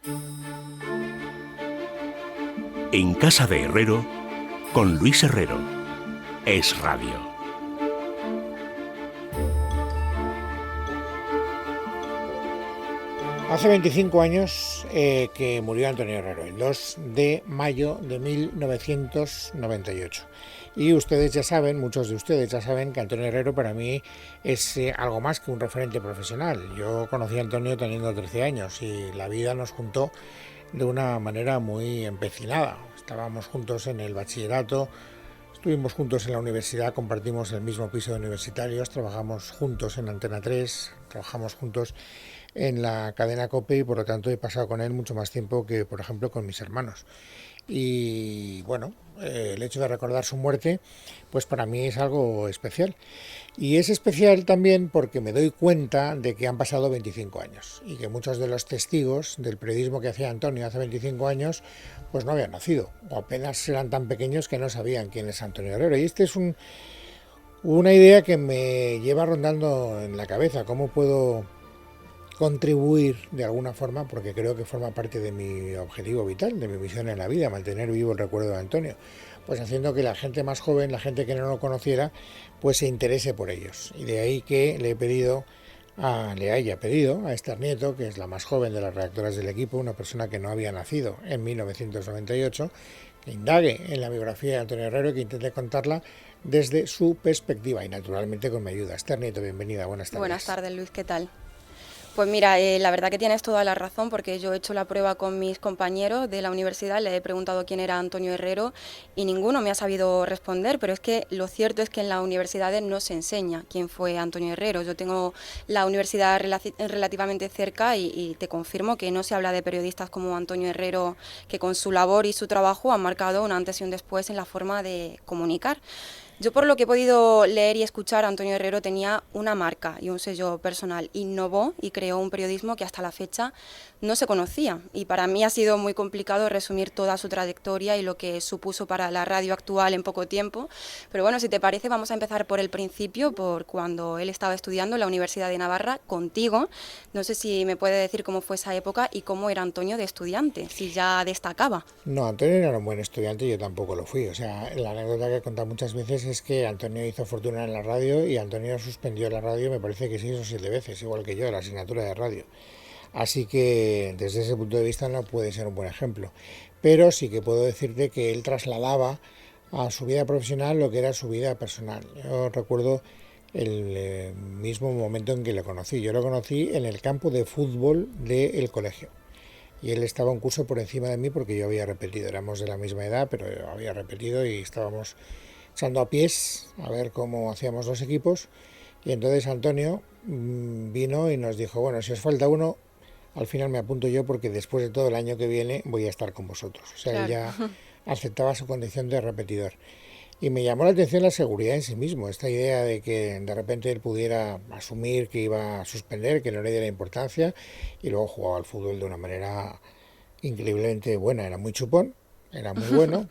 En casa de Herrero, con Luis Herrero. Es Radio. Hace 25 años que murió Antonio Herrero, el 2 de mayo de 1998. Y ustedes ya saben, muchos de ustedes ya saben que Antonio Herrero para mí es algo más que un referente profesional. Yo conocí a Antonio teniendo 13 años y la vida nos juntó de una manera muy empecinada. Estábamos juntos en el bachillerato, estuvimos juntos en la universidad, compartimos el mismo piso de universitarios, trabajamos juntos en Antena 3, trabajamos juntos en la cadena COPE y por lo tanto he pasado con él mucho más tiempo que, por ejemplo, con mis hermanos. Y bueno, el hecho de recordar su muerte, pues para mí es algo especial. Y es especial también porque me doy cuenta de que han pasado 25 años y que muchos de los testigos del periodismo que hacía Antonio hace 25 años, pues no habían nacido o apenas eran tan pequeños que no sabían quién es Antonio Herrero. Y este es una idea que me lleva rondando en la cabeza, cómo puedo contribuir de alguna forma, porque creo que forma parte de mi objetivo vital, de mi misión en la vida, mantener vivo el recuerdo de Antonio, pues haciendo que la gente más joven, la gente que no lo conociera, pues se interese por ellos. Y de ahí que le haya pedido a Esther Nieto, que es la más joven de las redactoras del equipo, una persona que no había nacido en 1998, que indague en la biografía de Antonio Herrero y que intente contarla desde su perspectiva y naturalmente con mi ayuda. Esther Nieto, bienvenida, buenas tardes. Buenas tardes, Luis, ¿qué tal? Pues mira, la verdad que tienes toda la razón, porque yo he hecho la prueba con mis compañeros de la universidad, le he preguntado quién era Antonio Herrero y ninguno me ha sabido responder, pero es que lo cierto es que en las universidades no se enseña quién fue Antonio Herrero. Yo tengo la universidad relativamente cerca y te confirmo que no se habla de periodistas como Antonio Herrero, que con su labor y su trabajo han marcado un antes y un después en la forma de comunicar. Yo, por lo que he podido leer y escuchar, Antonio Herrero tenía una marca y un sello personal. Innovó y creó un periodismo que hasta la fecha no se conocía. Y para mí ha sido muy complicado resumir toda su trayectoria y lo que supuso para la radio actual en poco tiempo. Pero bueno, si te parece, vamos a empezar por el principio, por cuando él estaba estudiando en la Universidad de Navarra contigo. No sé si me puede decir cómo fue esa época y cómo era Antonio de estudiante, si ya destacaba. No, Antonio era un buen estudiante y yo tampoco lo fui. O sea, la anécdota que he contado muchas veces es que Antonio hizo fortuna en la radio y Antonio suspendió la radio, me parece que 6 o 7 veces, igual que yo, la asignatura de radio. Así que desde ese punto de vista no puede ser un buen ejemplo. Pero sí que puedo decirte que él trasladaba a su vida profesional lo que era su vida personal. Yo recuerdo el mismo momento en que lo conocí. Yo lo conocí en el campo de fútbol del colegio. Y él estaba un curso por encima de mí porque yo había repetido. Éramos de la misma edad, pero yo había repetido y estábamos echando a pies a ver cómo hacíamos los equipos. Y entonces Antonio vino y nos dijo, bueno, si os falta uno, al final me apunto yo porque después de todo el año que viene voy a estar con vosotros. O sea, Claro. él ya aceptaba su condición de repetidor. Y me llamó la atención la seguridad en sí mismo, esta idea de que de repente él pudiera asumir que iba a suspender, que no le diera importancia, y luego jugaba al fútbol de una manera increíblemente buena. Era muy chupón, era muy bueno,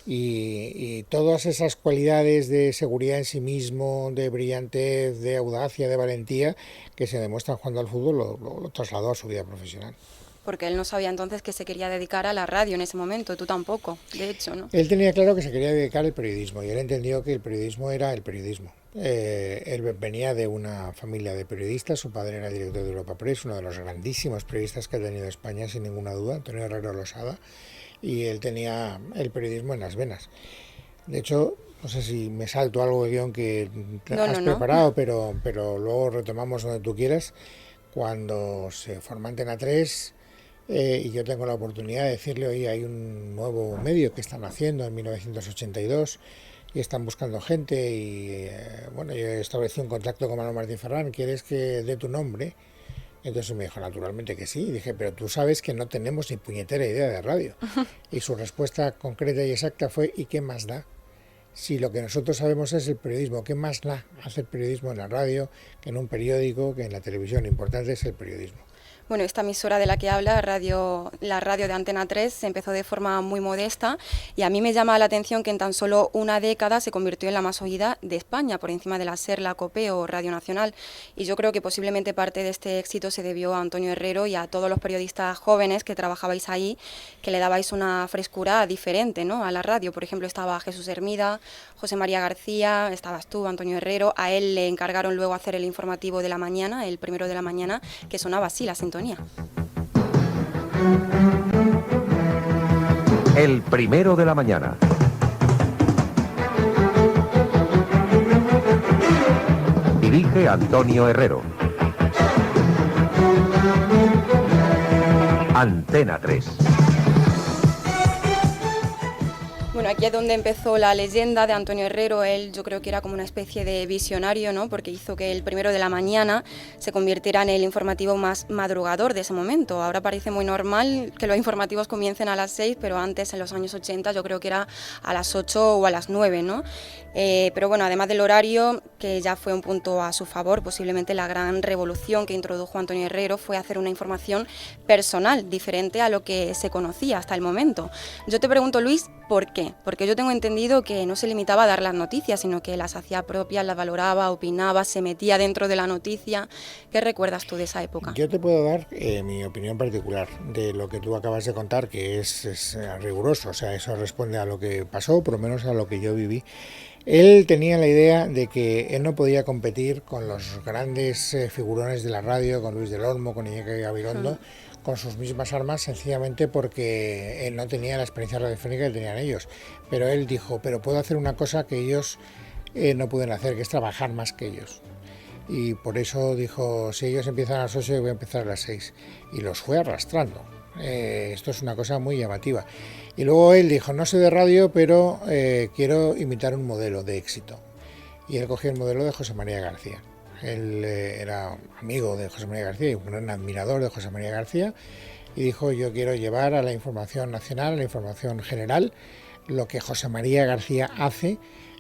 y todas esas cualidades de seguridad en sí mismo, de brillantez, de audacia, de valentía, que se demuestran jugando al fútbol, lo trasladó a su vida profesional. Porque él no sabía entonces que se quería dedicar a la radio en ese momento, tú tampoco, de hecho, ¿no? Él tenía claro que se quería dedicar al periodismo y él entendió que el periodismo era el periodismo. Él venía de una familia de periodistas, su padre era director de Europa Press, uno de los grandísimos periodistas que ha tenido España, sin ninguna duda, Antonio Herrero Losada, y él tenía el periodismo en las venas. De hecho, no sé si me salto algo de guión que has preparado, pero luego retomamos donde tú quieras. Cuando se forma Antena 3, y yo tengo la oportunidad de decirle, oye, hay un nuevo medio que están haciendo en 1982 y están buscando gente y bueno, yo establecí un contacto con Manuel Martín Ferrán, ¿quieres que dé tu nombre? Entonces me dijo naturalmente que sí, y dije, pero tú sabes que no tenemos ni puñetera idea de radio. Y su respuesta concreta y exacta fue, ¿y qué más da? Si lo que nosotros sabemos es el periodismo, ¿qué más da hacer periodismo en la radio que en un periódico, que en la televisión? Lo importante es el periodismo. Bueno, esta emisora de la que habla, la radio de Antena 3, se empezó de forma muy modesta y a mí me llama la atención que en tan solo una década se convirtió en la más oída de España, por encima de la SER, la COPE o Radio Nacional. Y yo creo que posiblemente parte de este éxito se debió a Antonio Herrero y a todos los periodistas jóvenes que trabajabais ahí, que le dabais una frescura diferente, ¿no?, a la radio. Por ejemplo, estaba Jesús Hermida, José María García, estabas tú, Antonio Herrero. A él le encargaron luego hacer el informativo de la mañana, el primero de la mañana, que sonaba así la sintonía. El primero de la mañana. Dirige Antonio Herrero. Antena 3. Bueno, aquí es donde empezó la leyenda de Antonio Herrero. Él, yo creo que era como una especie de visionario, ¿no?, porque hizo que el primero de la mañana se convirtiera en el informativo más madrugador de ese momento. Ahora parece muy normal que los informativos comiencen a las 6, pero antes, en los años 80, yo creo que era a las 8 o a las 9, ¿no? Pero bueno, además del horario, que ya fue un punto a su favor, posiblemente la gran revolución que introdujo Antonio Herrero fue hacer una información personal, diferente a lo que se conocía hasta el momento. Yo te pregunto, Luis, ¿por qué? Porque yo tengo entendido que no se limitaba a dar las noticias, sino que las hacía propias, las valoraba, opinaba, se metía dentro de la noticia. ¿Qué recuerdas tú de esa época? Yo te puedo dar mi opinión particular de lo que tú acabas de contar, que es riguroso, o sea, eso responde a lo que pasó, por lo menos a lo que yo viví. Él tenía la idea de que él no podía competir con los grandes figurones de la radio, con Luis del Olmo, con Iñaki Gabilondo, con sus mismas armas, sencillamente porque él no tenía la experiencia radiofónica que tenían ellos. Pero él dijo, pero puedo hacer una cosa que ellos no pueden hacer, que es trabajar más que ellos. Y por eso dijo, si ellos empiezan a las 8, yo voy a empezar a las 6. Y los fue arrastrando. Esto es una cosa muy llamativa. Y luego él dijo, no sé de radio, pero quiero imitar un modelo de éxito. Y él cogió el modelo de José María García. Él era amigo de José María García y un gran admirador de José María García. Y dijo, yo quiero llevar a la información nacional, a la información general, lo que José María García hace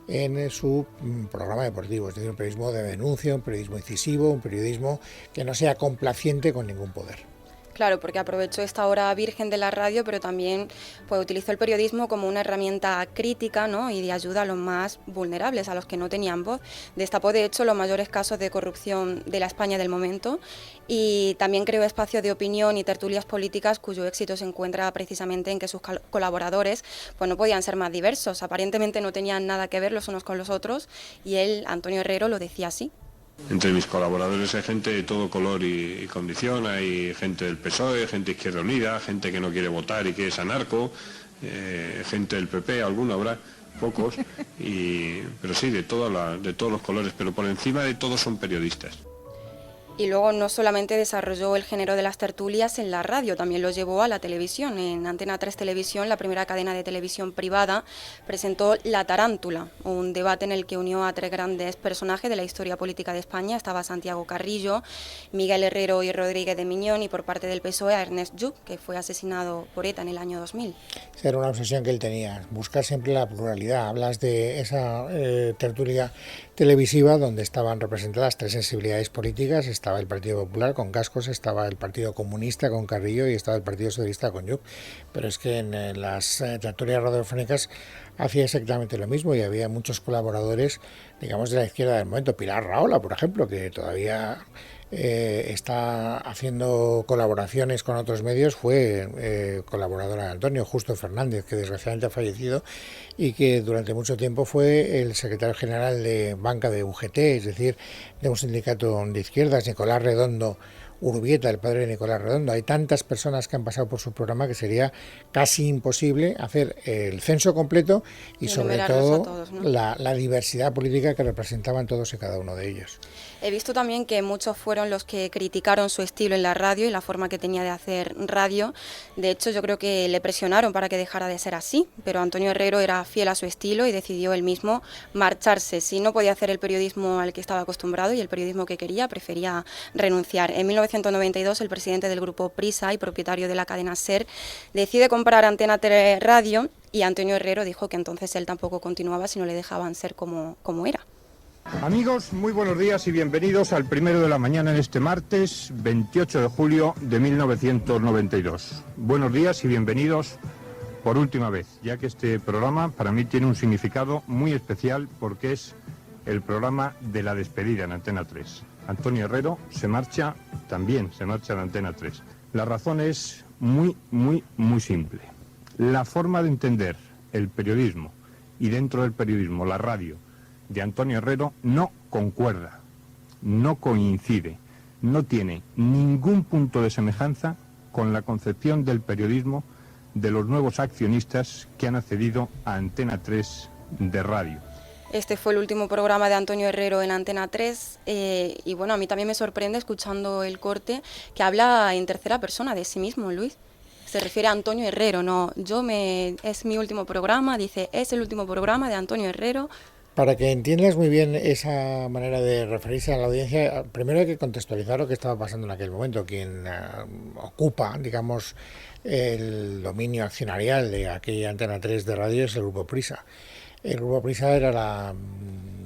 en su programa deportivo, es decir, un periodismo de denuncia, un periodismo incisivo, un periodismo que no sea complaciente con ningún poder. Claro, porque aprovechó esta hora virgen de la radio, pero también pues utilizó el periodismo como una herramienta crítica, ¿no?, y de ayuda a los más vulnerables, a los que no tenían voz. Destapó, de hecho, los mayores casos de corrupción de la España del momento y también creó espacios de opinión y tertulias políticas cuyo éxito se encuentra precisamente en que sus colaboradores pues no podían ser más diversos. Aparentemente no tenían nada que ver los unos con los otros y él, Antonio Herrero, lo decía así. Entre mis colaboradores hay gente de todo color y condición, hay gente del PSOE, gente de Izquierda Unida, gente que no quiere votar y que es anarco, gente del PP, alguno habrá, pocos, pero sí, de todos los colores, pero por encima de todos son periodistas. Y luego no solamente desarrolló el género de las tertulias en la radio, también lo llevó a la televisión. En Antena 3 Televisión, la primera cadena de televisión privada, presentó La Tarántula, un debate en el que unió a tres grandes personajes de la historia política de España. Estaba Santiago Carrillo, Miguel Herrero y Rodríguez de Miñón, y por parte del PSOE a Ernest Lluch, que fue asesinado por ETA en el año 2000. Era una obsesión que él tenía, buscar siempre la pluralidad. Hablas de esa tertulia televisiva donde estaban representadas tres sensibilidades políticas. Estaba el Partido Popular con Cascos, estaba el Partido Comunista con Carrillo y estaba el Partido Socialista con Lluch. Pero es que en las tertulias radiofónicas hacía exactamente lo mismo y había muchos colaboradores, digamos, de la izquierda del momento. Pilar Rahola, por ejemplo, que todavía está haciendo colaboraciones con otros medios, fue colaboradora de Antonio. Justo Fernández, que desgraciadamente ha fallecido y que durante mucho tiempo fue el secretario general de banca de UGT, es decir, de un sindicato de izquierdas. Nicolás Redondo Urbieta, el padre de Nicolás Redondo. Hay tantas personas que han pasado por su programa que sería casi imposible hacer el censo completo y sobre todo todos, ¿no?, la diversidad política que representaban todos y cada uno de ellos. He visto también que muchos fueron los que criticaron su estilo en la radio y la forma que tenía de hacer radio. De hecho, yo creo que le presionaron para que dejara de ser así, pero Antonio Herrero era fiel a su estilo y decidió él mismo marcharse. Si no podía hacer el periodismo al que estaba acostumbrado y el periodismo que quería, prefería renunciar. En 1992, el presidente del grupo Prisa y propietario de la cadena SER decide comprar Antena 3 Radio y Antonio Herrero dijo que entonces él tampoco continuaba si no le dejaban ser como era. Amigos, muy buenos días y bienvenidos al Primero de la Mañana en este martes 28 de julio de 1992. Buenos días y bienvenidos por última vez, ya que este programa para mí tiene un significado muy especial porque es el programa de la despedida en Antena 3. Antonio Herrero también se marcha de Antena 3. La razón es muy simple. La forma de entender el periodismo y dentro del periodismo la radio de Antonio Herrero no concuerda, no coincide, no tiene ningún punto de semejanza con la concepción del periodismo de los nuevos accionistas que han accedido a Antena 3 de radio. Este fue el último programa de Antonio Herrero en Antena 3 y bueno, a mí también me sorprende escuchando el corte que habla en tercera persona de sí mismo, Luis. Se refiere a Antonio Herrero, no, es mi último programa, dice, es el último programa de Antonio Herrero. Para que entiendas muy bien esa manera de referirse a la audiencia, primero hay que contextualizar lo que estaba pasando en aquel momento. Quien ocupa, digamos, el dominio accionarial de aquella Antena 3 de radio es el Grupo Prisa. El Grupo Prisa era la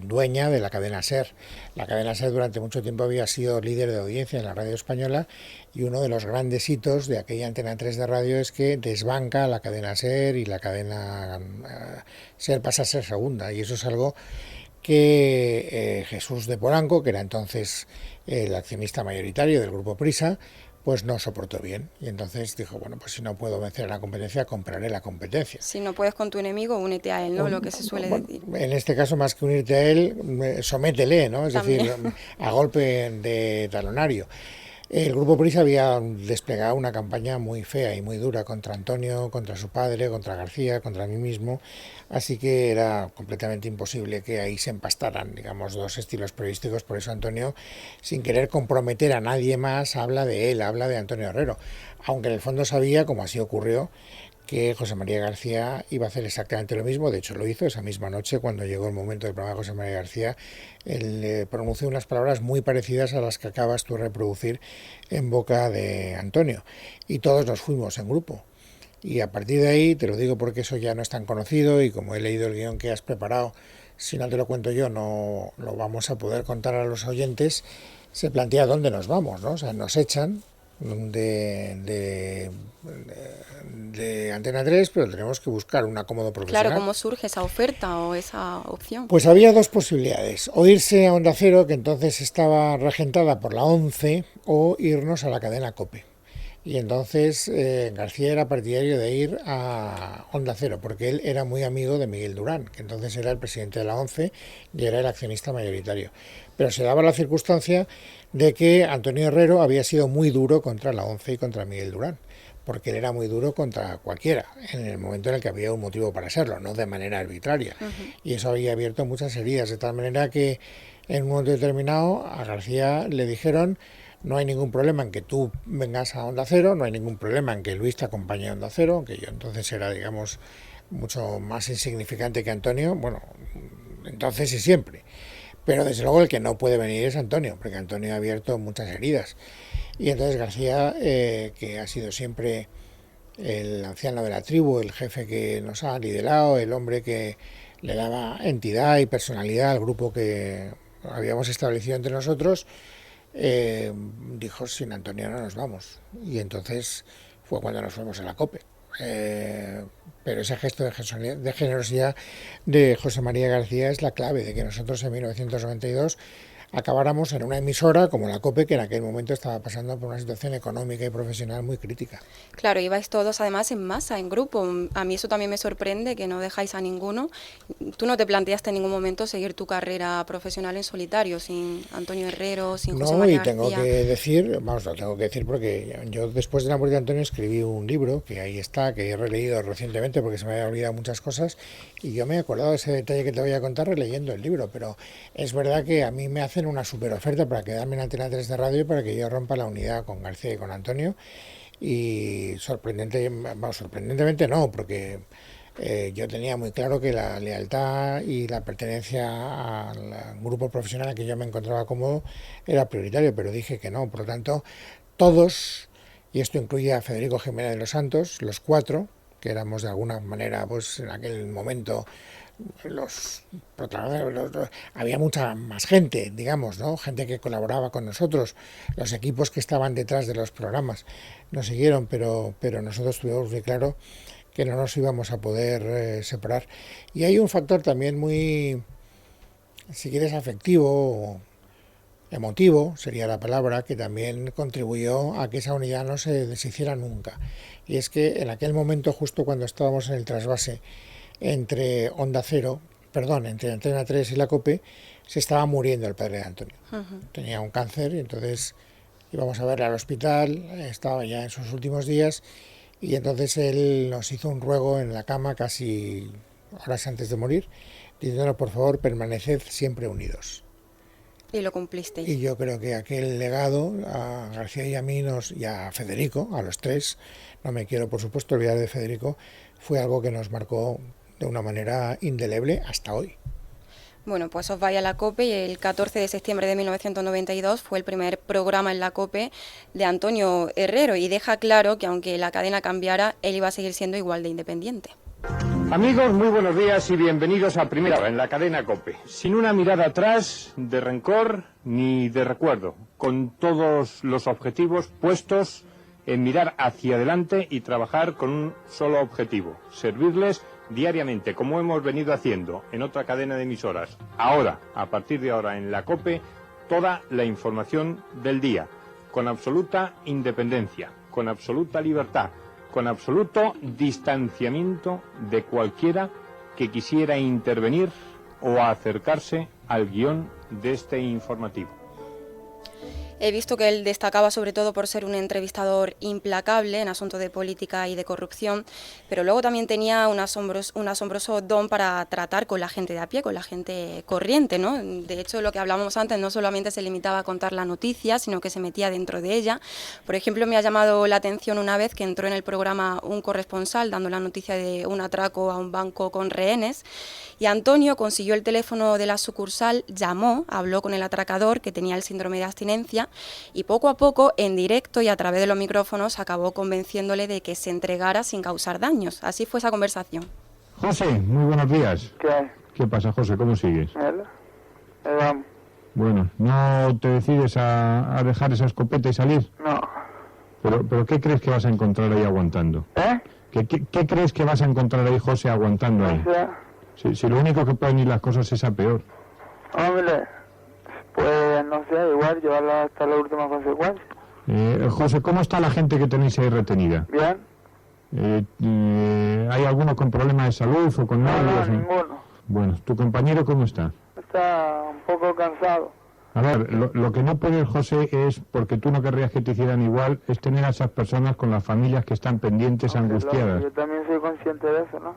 dueña de la cadena SER. La cadena SER durante mucho tiempo había sido líder de audiencia en la radio española y uno de los grandes hitos de aquella Antena 3 de radio es que desbanca la cadena SER y la cadena SER pasa a ser segunda, y eso es algo que Jesús de Polanco, que era entonces el accionista mayoritario del Grupo Prisa, pues no soportó bien, y entonces dijo, bueno, pues si no puedo vencer a la competencia, compraré la competencia. Si no puedes con tu enemigo, únete a él, ¿no? Lo que se suele decir. En este caso, más que unirte a él, sométele, ¿no? Es También. decir, a golpe de talonario. El Grupo Prisa había desplegado una campaña muy fea y muy dura contra Antonio, contra su padre, contra García, contra mí mismo, así que era completamente imposible que ahí se empastaran, digamos, dos estilos periodísticos. Por eso Antonio, sin querer comprometer a nadie más, habla de él, habla de Antonio Herrero, aunque en el fondo sabía, como así ocurrió, que José María García iba a hacer exactamente lo mismo. De hecho lo hizo esa misma noche. Cuando llegó el momento del programa de José María García, él pronunció unas palabras muy parecidas a las que acabas tú de reproducir en boca de Antonio, y todos nos fuimos en grupo. Y a partir de ahí, te lo digo porque eso ya no es tan conocido, y como he leído el guión que has preparado, si no te lo cuento yo no lo vamos a poder contar a los oyentes. Se plantea dónde nos vamos, ¿no? O sea, nos echan de Antena 3, pero tenemos que buscar un acomodo profesional. Claro, ¿cómo surge esa oferta o esa opción? Pues había dos posibilidades: o irse a Onda Cero, que entonces estaba regentada por la ONCE, o irnos a la cadena COPE. Y entonces García era partidario de ir a Onda Cero, porque él era muy amigo de Miguel Durán, que entonces era el presidente de la ONCE y era el accionista mayoritario. Pero se daba la circunstancia de que Antonio Herrero había sido muy duro contra la ONCE y contra Miguel Durán, porque él era muy duro contra cualquiera, en el momento en el que había un motivo para serlo, no de manera arbitraria. Y eso había abierto muchas heridas, de tal manera que en un momento determinado a García le dijeron: no hay ningún problema en que tú vengas a Onda Cero, no hay ningún problema en que Luis te acompañe a Onda Cero, aunque yo entonces era, digamos, mucho más insignificante que Antonio, bueno, entonces y siempre. Pero desde luego el que no puede venir es Antonio, porque Antonio ha abierto muchas heridas. Y entonces García, que ha sido siempre el anciano de la tribu, el jefe que nos ha liderado, el hombre que le daba entidad y personalidad al grupo que habíamos establecido entre nosotros, dijo: sin Antonio no nos vamos. Y entonces fue cuando nos fuimos a la COPE. Pero ese gesto de generosidad de José María García es la clave de que nosotros en 1992 acabáramos en una emisora como la COPE, que en aquel momento estaba pasando por una situación económica y profesional muy crítica. Claro, ibais todos además en masa, en grupo. A mí eso también me sorprende, que no dejáis a ninguno. Tú no te planteaste en ningún momento seguir tu carrera profesional en solitario, sin Antonio Herrero, sin José María García. No, y tengo que decir, lo tengo que decir porque yo después de la muerte de Antonio escribí un libro, que ahí está, que he releído recientemente porque se me había olvidado muchas cosas, y yo me he acordado de ese detalle que te voy a contar releyendo el libro. Pero es verdad que a mí me hacen una super oferta para quedarme en Antena 3 de radio y para que yo rompa la unidad con García y con Antonio. Y sorprendentemente no, porque yo tenía muy claro que la lealtad y la pertenencia al grupo profesional en que yo me encontraba cómodo era prioritario, pero dije que no. Por lo tanto, todos, y esto incluye a Federico Jiménez de los Santos, los cuatro, que éramos de alguna manera, pues en aquel momento, los protagonistas, había mucha más gente, digamos, ¿no? Gente que colaboraba con nosotros, los equipos que estaban detrás de los programas nos siguieron, pero nosotros tuvimos muy claro que no nos íbamos a poder separar. Y hay un factor también muy, si quieres, afectivo, emotivo, sería la palabra, que también contribuyó a que esa unidad no se deshiciera nunca. Y es que en aquel momento, justo cuando estábamos en el trasvase entre entre Antena 3 y la COPE, se estaba muriendo el padre de Antonio. Tenía un cáncer y entonces íbamos a verle al hospital, estaba ya en sus últimos días, y entonces él nos hizo un ruego en la cama casi horas antes de morir, diciéndonos, por favor, permaneced siempre unidos. Y lo cumplisteis. Y yo creo que aquel legado a García y a mí y a Federico, a los tres, no me quiero por supuesto olvidar de Federico, fue algo que nos marcó de una manera indeleble hasta hoy. Bueno, pues os vais a la COPE y el 14 de septiembre de 1992 fue el primer programa en la COPE de Antonio Herrero y deja claro que aunque la cadena cambiara, él iba a seguir siendo igual de independiente. Amigos, muy buenos días y bienvenidos a Primera Hora en la cadena COPE. Sin una mirada atrás, de rencor ni de recuerdo, con todos los objetivos puestos en mirar hacia adelante y trabajar con un solo objetivo: servirles diariamente, como hemos venido haciendo en otra cadena de emisoras. Ahora, a partir de ahora en la COPE, toda la información del día, con absoluta independencia, con absoluta libertad, con absoluto distanciamiento de cualquiera que quisiera intervenir o acercarse al guión de este informativo. He visto que él destacaba sobre todo por ser un entrevistador implacable en asuntos de política y de corrupción, pero luego también tenía un asombroso don para tratar con la gente de a pie, con la gente corriente, ¿no? De hecho, lo que hablábamos antes no solamente se limitaba a contar la noticia, sino que se metía dentro de ella. Por ejemplo, me ha llamado la atención una vez que entró en el programa un corresponsal dando la noticia de un atraco a un banco con rehenes, y Antonio consiguió el teléfono de la sucursal, llamó, habló con el atracador que tenía el síndrome de abstinencia y poco a poco, en directo y a través de los micrófonos, acabó convenciéndole de que se entregara sin causar daños. Así fue esa conversación. José, muy buenos días. ¿Qué pasa, José? ¿Cómo sigues? Vamos. Bueno, ¿no te decides a dejar esa escopeta y salir? No. ¿Pero qué crees que vas a encontrar ahí aguantando? ¿Qué crees que vas a encontrar ahí, José, aguantando ahí? O sea, Si lo único que pueden ir las cosas es a peor. hombre, pues no sé, igual llevarla hasta la última consecuencia. José, ¿cómo está la gente que tenéis ahí retenida? Bien. ¿Hay alguno con problemas de salud o con No, nervios? ninguno. Bueno, ¿tu compañero cómo está? Está un poco cansado. A ver, lo que no puedes, José, es, porque tú no querrías que te hicieran igual, es tener a esas personas con las familias que están pendientes, angustiadas. Yo también soy consciente de eso, ¿no?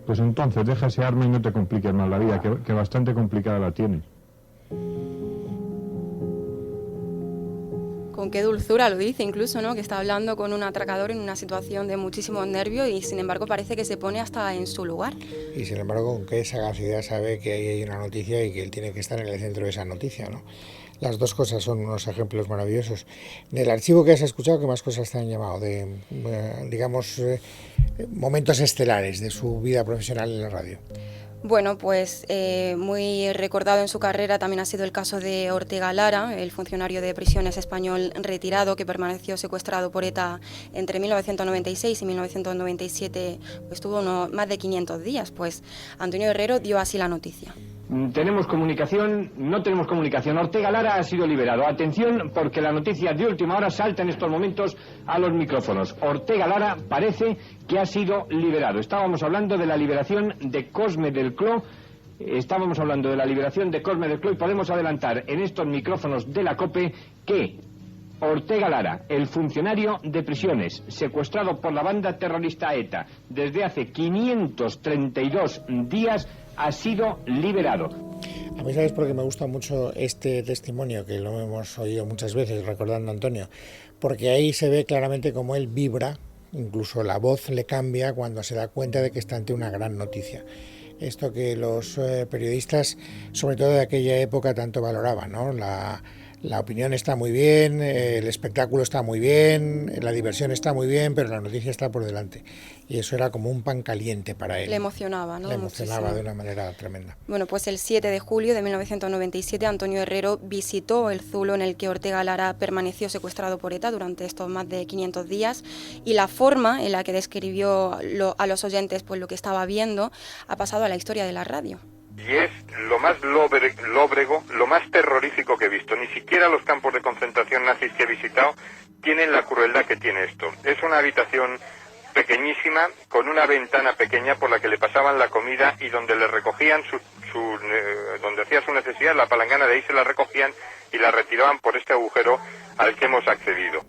Pues entonces, deja ese arma y no te compliques más la vida, que bastante complicada la tienes. Con qué dulzura lo dice incluso, ¿no? Que está hablando con un atracador en una situación de muchísimos nervios y sin embargo parece que se pone hasta en su lugar. Y sin embargo, con qué sagacidad sabe que ahí hay una noticia y que él tiene que estar en el centro de esa noticia, ¿no? Las dos cosas son unos ejemplos maravillosos. Del archivo que has escuchado, ¿qué más cosas te han llamado? De, digamos, momentos estelares de su vida profesional en la radio. Bueno, pues muy recordado en su carrera también ha sido el caso de Ortega Lara, el funcionario de prisiones español retirado que permaneció secuestrado por ETA entre 1996 y 1997, pues estuvo más de 500 días. Pues Antonio Herrero dio así la noticia. ¿Tenemos comunicación? No tenemos comunicación. Ortega Lara ha sido liberado. Atención, porque la noticia de última hora salta en estos momentos a los micrófonos. Ortega Lara parece que ha sido liberado. Estábamos hablando de la liberación de Cosme del Cló. Y podemos adelantar en estos micrófonos de la COPE que Ortega Lara, el funcionario de prisiones, secuestrado por la banda terrorista ETA desde hace 532 días, ha sido liberado. A mí, ¿sabes por qué me gusta mucho este testimonio? Que lo hemos oído muchas veces recordando a Antonio, porque ahí se ve claramente cómo él vibra, incluso la voz le cambia cuando se da cuenta de que está ante una gran noticia. Esto que los periodistas, sobre todo de aquella época, tanto valoraban, ¿no? La La opinión está muy bien, el espectáculo está muy bien, la diversión está muy bien, pero la noticia está por delante. Y eso era como un pan caliente para él. Le emocionaba, ¿no? Le emocionaba Muchísimo. de una manera tremenda. Bueno, pues el 7 de julio de 1997 Antonio Herrero visitó el zulo en el que Ortega Lara permaneció secuestrado por ETA durante estos más de 500 días, y la forma en la que describió a los oyentes pues lo que estaba viendo ha pasado a la historia de la radio. Y es lo más lóbrego, lo más terrorífico que he visto. Ni siquiera los campos de concentración nazis que he visitado tienen la crueldad que tiene esto. Es una habitación pequeñísima, con una ventana pequeña por la que le pasaban la comida y donde le recogían donde hacía su necesidad, la palangana de ahí se la recogían y la retiraban por este agujero al que hemos accedido.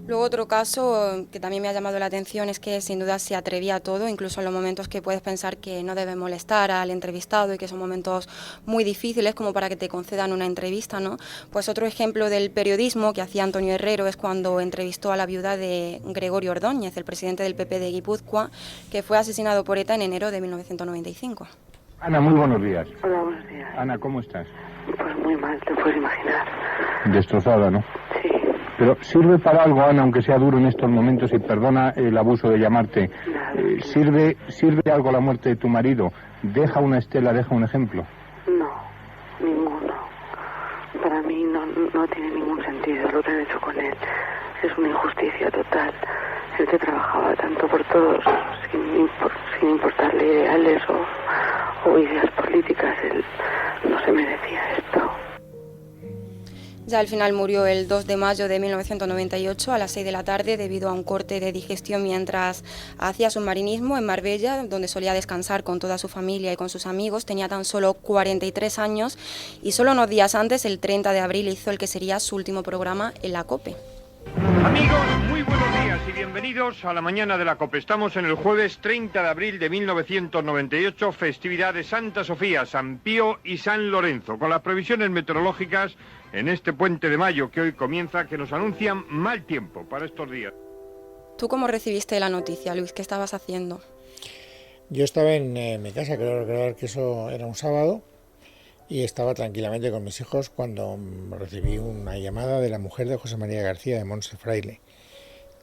Luego otro caso que también me ha llamado la atención es que sin duda se atrevía a todo, incluso en los momentos que puedes pensar que no debes molestar al entrevistado y que son momentos muy difíciles como para que te concedan una entrevista, ¿no? Pues otro ejemplo del periodismo que hacía Antonio Herrero es cuando entrevistó a la viuda de Gregorio Ordóñez, el presidente del PP de Guipúzcoa, que fue asesinado por ETA en enero de 1995. Ana, muy buenos días. Hola, buenos días. Ana, ¿cómo estás? Pues muy mal, te puedes imaginar. Destrozada, ¿no? Sí, Pero sirve para algo, Ana, aunque sea duro en estos momentos, y perdona el abuso de llamarte. nada. ¿Sirve algo la muerte de tu marido? ¿Deja una estela, deja un ejemplo? No, ninguno. Para mí no tiene ningún sentido lo que han hecho con él. Es una injusticia total. Él que trabajaba tanto por todos, sin importarle ideales o ideas políticas, él no se merecía esto. Ya al final murió el 2 de mayo de 1998 a las 6 de la tarde debido a un corte de digestión mientras hacía submarinismo en Marbella, donde solía descansar con toda su familia y con sus amigos. Tenía tan solo 43 años y solo unos días antes, el 30 de abril, hizo el que sería su último programa en la COPE. Amigos, muy buenos días y bienvenidos a la mañana de la COPE. Estamos en el jueves 30 de abril de 1998, festividad de Santa Sofía, San Pío y San Lorenzo, con las previsiones meteorológicas en este puente de mayo que hoy comienza, que nos anuncian mal tiempo para estos días. ¿Tú cómo recibiste la noticia, Luis? ¿Qué estabas haciendo? Yo estaba en mi casa, creo recordar que eso era un sábado, y estaba tranquilamente con mis hijos cuando recibí una llamada de la mujer de José María García, de Montse Fraile,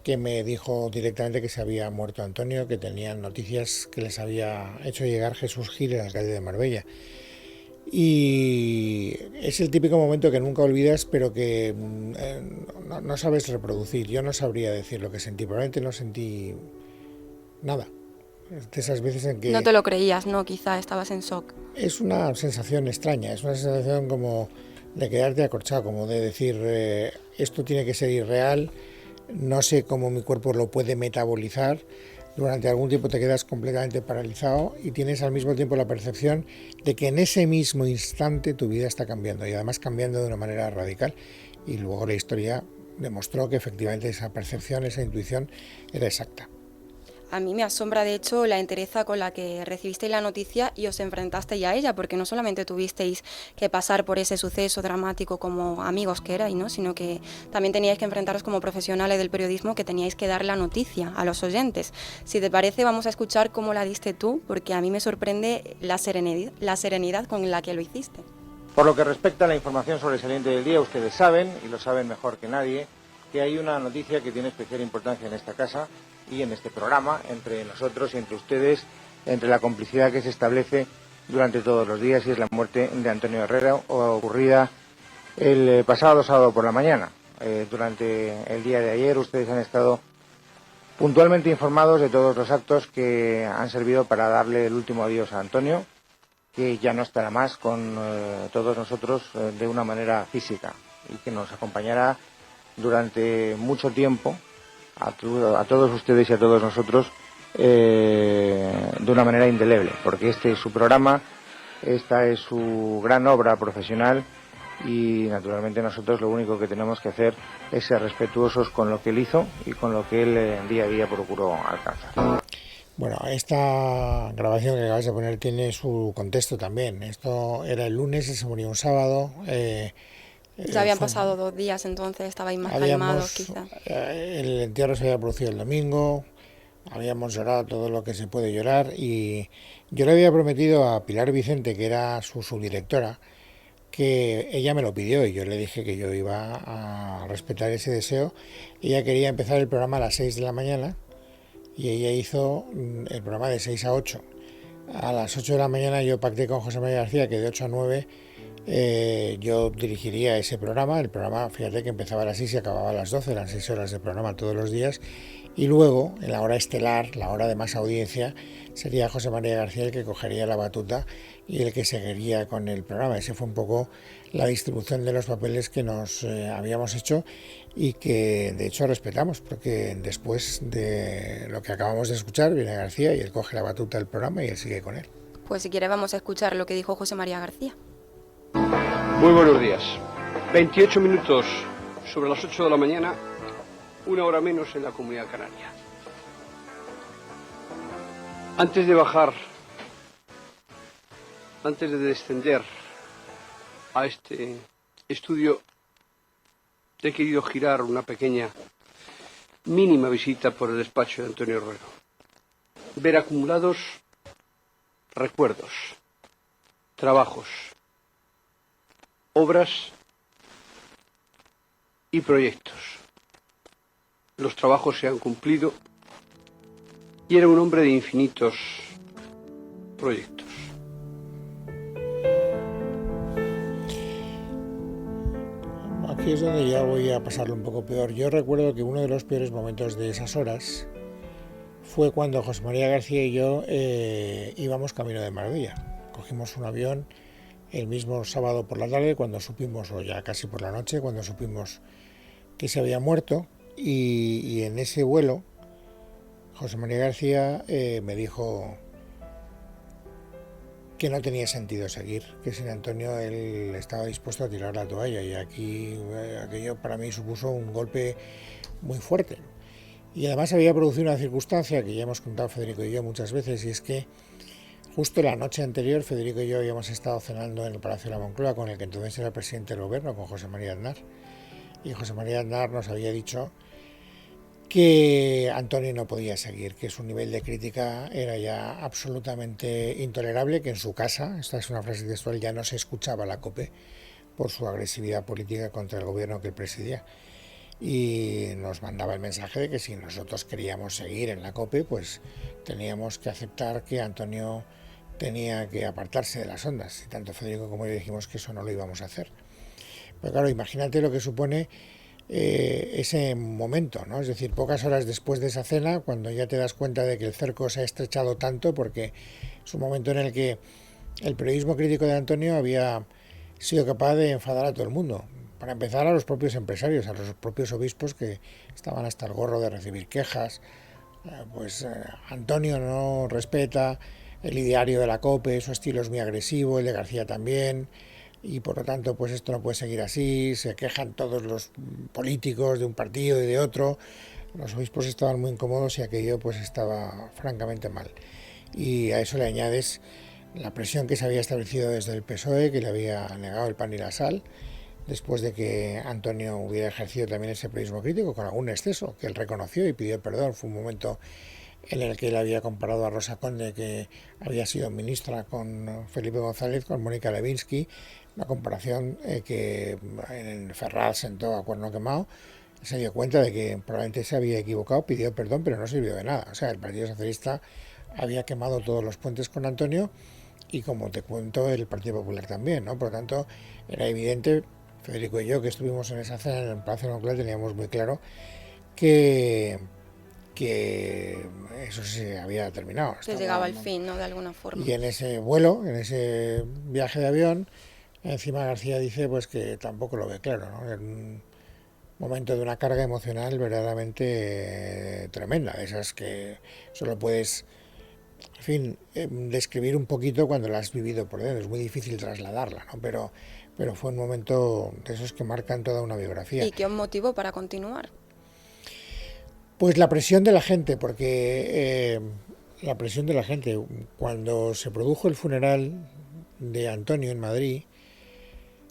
que me dijo directamente que se había muerto Antonio, que tenían noticias que les había hecho llegar Jesús Gil, el alcalde de Marbella. Y es el típico momento que nunca olvidas, pero que no sabes reproducir. Yo no sabría decir lo que sentí, probablemente no sentí nada. Es de esas veces en que... No te lo creías, ¿no? Quizá estabas en shock. Es una sensación extraña, es una sensación como de quedarte acorchado, como de decir, esto tiene que ser irreal, no sé cómo mi cuerpo lo puede metabolizar. Durante algún tiempo te quedas completamente paralizado y tienes al mismo tiempo la percepción de que en ese mismo instante tu vida está cambiando, y además cambiando de una manera radical. Y luego la historia demostró que efectivamente esa percepción, esa intuición era exacta. A mí me asombra, de hecho, la entereza con la que recibisteis la noticia y os enfrentasteis a ella, porque no solamente tuvisteis que pasar por ese suceso dramático como amigos que erais, ¿no? Sino que también teníais que enfrentaros como profesionales del periodismo, que teníais que dar la noticia a los oyentes. Si te parece, vamos a escuchar cómo la diste tú, porque a mí me sorprende la serenidad con la que lo hiciste. Por lo que respecta a la información sobresaliente del día, ustedes saben, y lo saben mejor que nadie, que hay una noticia que tiene especial importancia en esta casa y en este programa, entre nosotros y entre ustedes, entre la complicidad que se establece durante todos los días, y es la muerte de Antonio Herrero, ocurrida el pasado sábado por la mañana. Durante el día de ayer ustedes han estado puntualmente informados de todos los actos que han servido para darle el último adiós a Antonio, que ya no estará más con todos nosotros de una manera física, y que nos acompañará durante mucho tiempo a todos ustedes y a todos nosotros de una manera indeleble, porque este es su programa, esta es su gran obra profesional, y naturalmente nosotros lo único que tenemos que hacer es ser respetuosos con lo que él hizo y con lo que él día a día procuró alcanzar. Bueno, esta grabación que acabas de poner tiene su contexto también. Esto era el lunes y se murió un sábado. Ya habían pasado 2 días, entonces estabais más calmados, quizá. El entierro se había producido el domingo, habíamos llorado todo lo que se puede llorar, y yo le había prometido a Pilar Vicente, que era su subdirectora, que ella me lo pidió y yo le dije que yo iba a respetar ese deseo. Ella quería empezar el programa a las 6 de la mañana y ella hizo el programa de 6 a 8. A las 8 de la mañana yo pacté con José María García que de 8 a 9 yo dirigiría ese programa. El programa, fíjate que empezaba a las 6 y acababa a las 12, eran 6 horas de programa todos los días. Y luego, en la hora estelar, la hora de más audiencia, sería José María García el que cogería la batuta y el que seguiría con el programa. Ese fue un poco la distribución de los papeles que nos habíamos hecho y que de hecho respetamos, porque después de lo que acabamos de escuchar viene García y él coge la batuta del programa y él sigue con él. Pues si quiere vamos a escuchar lo que dijo José María García. Muy buenos días. 28 minutos sobre las 8 de la mañana, una hora menos en la Comunidad Canaria. Antes de bajar, antes de descender a este estudio, he querido girar una pequeña, mínima visita por el despacho de Antonio Herrero. Ver acumulados recuerdos, trabajos, obras y proyectos. Los trabajos se han cumplido y era un hombre de infinitos proyectos. Aquí es donde ya voy a pasarlo un poco peor. Yo recuerdo que uno de los peores momentos de esas horas fue cuando José María García y yo íbamos camino de Marbella. Cogimos un avión el mismo sábado por la tarde, cuando supimos, o ya casi por la noche, cuando supimos que se había muerto. Y en ese vuelo, José María García me dijo que no tenía sentido seguir, que sin Antonio él estaba dispuesto a tirar la toalla, y aquí aquello para mí supuso un golpe muy fuerte. Y además había producido una circunstancia que ya hemos contado Federico y yo muchas veces, y es que justo la noche anterior Federico y yo habíamos estado cenando en el Palacio de la Moncloa con el que entonces era el presidente del gobierno, con José María Aznar, y José María Aznar nos había dicho que Antonio no podía seguir, que su nivel de crítica era ya absolutamente intolerable, que en su casa, esta es una frase textual, ya no se escuchaba la COPE por su agresividad política contra el gobierno que él presidía. Y nos mandaba el mensaje de que si nosotros queríamos seguir en la COPE, pues teníamos que aceptar que Antonio tenía que apartarse de las ondas. Y tanto Federico como yo dijimos que eso no lo íbamos a hacer. Pero claro, imagínate lo que supone ese momento, ¿no? Es decir, pocas horas después de esa cena, cuando ya te das cuenta de que el cerco se ha estrechado tanto, porque es un momento en el que el periodismo crítico de Antonio había sido capaz de enfadar a todo el mundo. Para empezar, a los propios empresarios, a los propios obispos que estaban hasta el gorro de recibir quejas. Antonio no respeta el ideario de la COPE, su estilo es muy agresivo, el de García también, y por lo tanto pues esto no puede seguir así. Se quejan todos los políticos de un partido y de otro. Los obispos estaban muy incómodos y aquello pues estaba francamente mal. Y a eso le añades la presión que se había establecido desde el PSOE, que le había negado el pan y la sal, después de que Antonio hubiera ejercido también ese periodismo crítico con algún exceso, que él reconoció y pidió perdón. Fue un momento en el que él había comparado a Rosa Conde, que había sido ministra, con Felipe González, con Mónica Lewinsky, una comparación que en Ferraz sentó a cuerno quemado. Se dio cuenta de que probablemente se había equivocado, pidió perdón, pero no sirvió de nada. O sea, el Partido Socialista había quemado todos los puentes con Antonio y, como te cuento, el Partido Popular también, ¿no? Por lo tanto, era evidente, Federico y yo, que estuvimos en esa cena en el Palacio Moncloa, teníamos muy claro que eso se había terminado. Que llegaba al fin, ¿no? De alguna forma. Y en ese vuelo, en ese viaje de avión, encima García dice pues que tampoco lo ve claro, ¿no? En un momento de una carga emocional verdaderamente tremenda, de esas que solo puedes, en fin, describir un poquito cuando la has vivido por dentro. Es muy difícil trasladarla, ¿no? Pero fue un momento de esos que marcan toda una biografía. ¿Y qué os motivó para continuar? Pues la presión de la gente, porque la presión de la gente, cuando se produjo el funeral de Antonio en Madrid,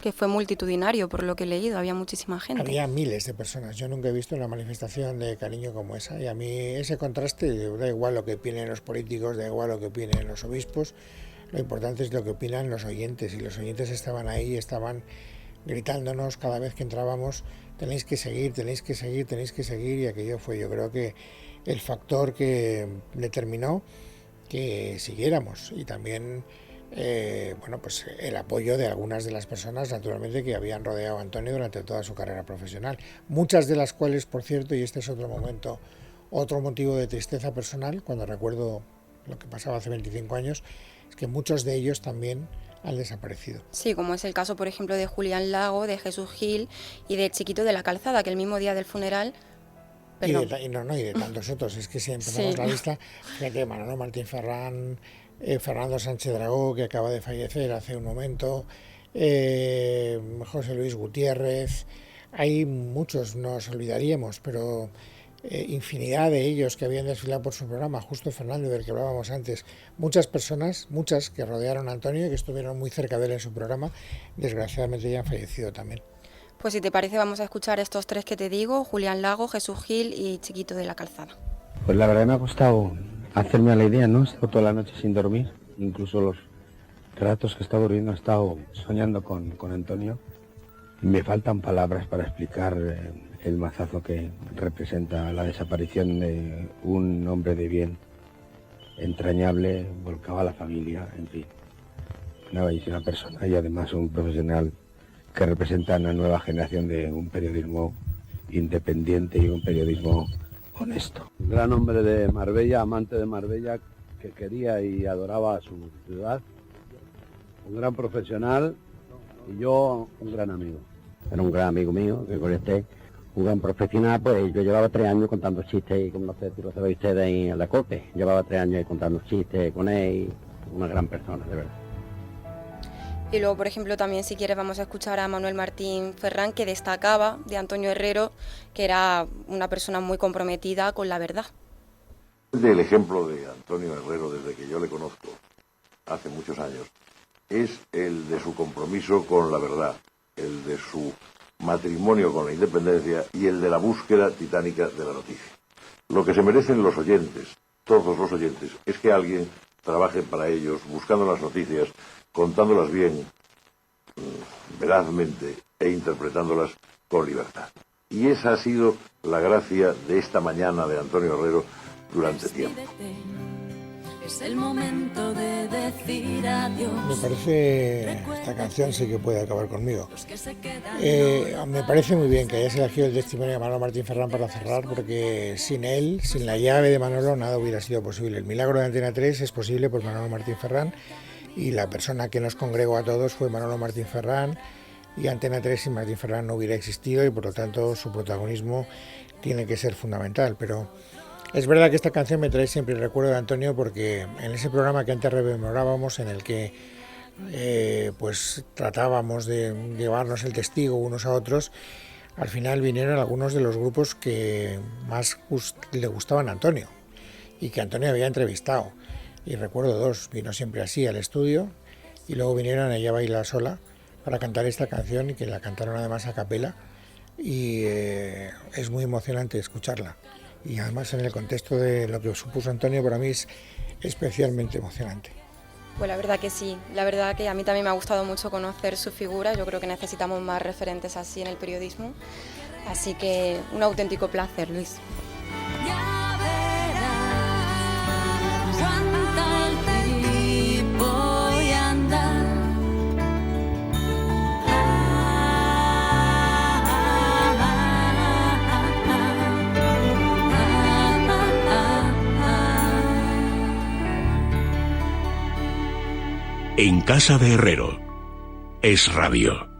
que fue multitudinario, por lo que he leído, había muchísima gente. Había miles de personas. Yo nunca he visto una manifestación de cariño como esa, y a mí ese contraste, da igual lo que opinen los políticos, da igual lo que opinen los obispos, lo importante es lo que opinan los oyentes, y los oyentes estaban ahí, estaban gritándonos cada vez que entrábamos: tenéis que seguir, tenéis que seguir, tenéis que seguir, y aquello fue, yo creo que el factor que determinó que siguiéramos. Y también bueno, pues el apoyo de algunas de las personas, naturalmente, que habían rodeado a Antonio durante toda su carrera profesional, muchas de las cuales, por cierto, y este es otro momento, otro motivo de tristeza personal, cuando recuerdo lo que pasaba hace 25 años, es que muchos de ellos también han desaparecido. Sí, como es el caso, por ejemplo, de Julián Lago, de Jesús Gil y de Chiquito de la Calzada, que el mismo día del funeral... Y de tantos otros. Es que si empezamos la lista, fíjate, Manolo Martín Ferrán, Fernando Sánchez Dragó, que acaba de fallecer hace un momento, José Luis Gutiérrez, hay muchos, nos olvidaríamos, pero infinidad de ellos que habían desfilado por su programa, Justo Fernández, del que hablábamos antes, muchas personas, muchas que rodearon a Antonio y que estuvieron muy cerca de él en su programa, desgraciadamente ya han fallecido también. Pues si te parece, vamos a escuchar estos tres que te digo: Julián Lago, Jesús Gil y Chiquito de la Calzada. Pues la verdad me ha costado hacerme a la idea, ¿no? He estado toda la noche sin dormir, incluso los ratos que he estado durmiendo he estado soñando con Antonio. Me faltan palabras para explicar el mazazo que representa la desaparición de un hombre de bien, entrañable, volcaba a la familia, en fin. Una bellísima persona y además un profesional que representa una nueva generación de un periodismo independiente y un periodismo honesto. Un gran hombre de Marbella, amante de Marbella, que quería y adoraba a su ciudad. Un gran profesional y yo un gran amigo. Era un gran amigo mío, que con un gran profesional, pues yo llevaba 3 años contando chistes, y como no sé si lo sabéis ustedes en la corte, llevaba 3 años contando chistes con él, una gran persona, de verdad. Y luego, por ejemplo, también, si quieres, vamos a escuchar a Manuel Martín Ferrán, que destacaba de Antonio Herrero que era una persona muy comprometida con la verdad. El ejemplo de Antonio Herrero, desde que yo le conozco, hace muchos años, es el de su compromiso con la verdad, el de su matrimonio con la independencia y el de la búsqueda titánica de la noticia. Lo que se merecen los oyentes, todos los oyentes, es que alguien trabaje para ellos, buscando las noticias, contándolas bien, verazmente, e interpretándolas con libertad. Y esa ha sido la gracia de esta mañana de Antonio Herrero durante tiempo. Es el momento de decir adiós. Me parece, esta canción sí que puede acabar conmigo. Me parece muy bien que hayas elegido el testimonio de Manolo Martín Ferrán para cerrar, porque sin él, sin la llave de Manolo, nada hubiera sido posible. El milagro de Antena 3 es posible por Manolo Martín Ferrán, y la persona que nos congregó a todos fue Manolo Martín Ferrán, y Antena 3 sin Martín Ferrán no hubiera existido, y por lo tanto su protagonismo tiene que ser fundamental. Pero es verdad que esta canción me trae siempre el recuerdo de Antonio, porque en ese programa que antes rememorábamos, en el que pues tratábamos de llevarnos el testigo unos a otros, al final vinieron algunos de los grupos que más le gustaban a Antonio y que Antonio había entrevistado. Y recuerdo 2, vino Siempre Así al estudio, y luego vinieron Ella Baila Sola para cantar esta canción, y que la cantaron además a capela, y es muy emocionante escucharla. Y además en el contexto de lo que supuso Antonio, para mí es especialmente emocionante. Pues la verdad que sí, la verdad que a mí también me ha gustado mucho conocer su figura. Yo creo que necesitamos más referentes así en el periodismo, así que un auténtico placer, Luis. En casa de Herrero, Es Radio.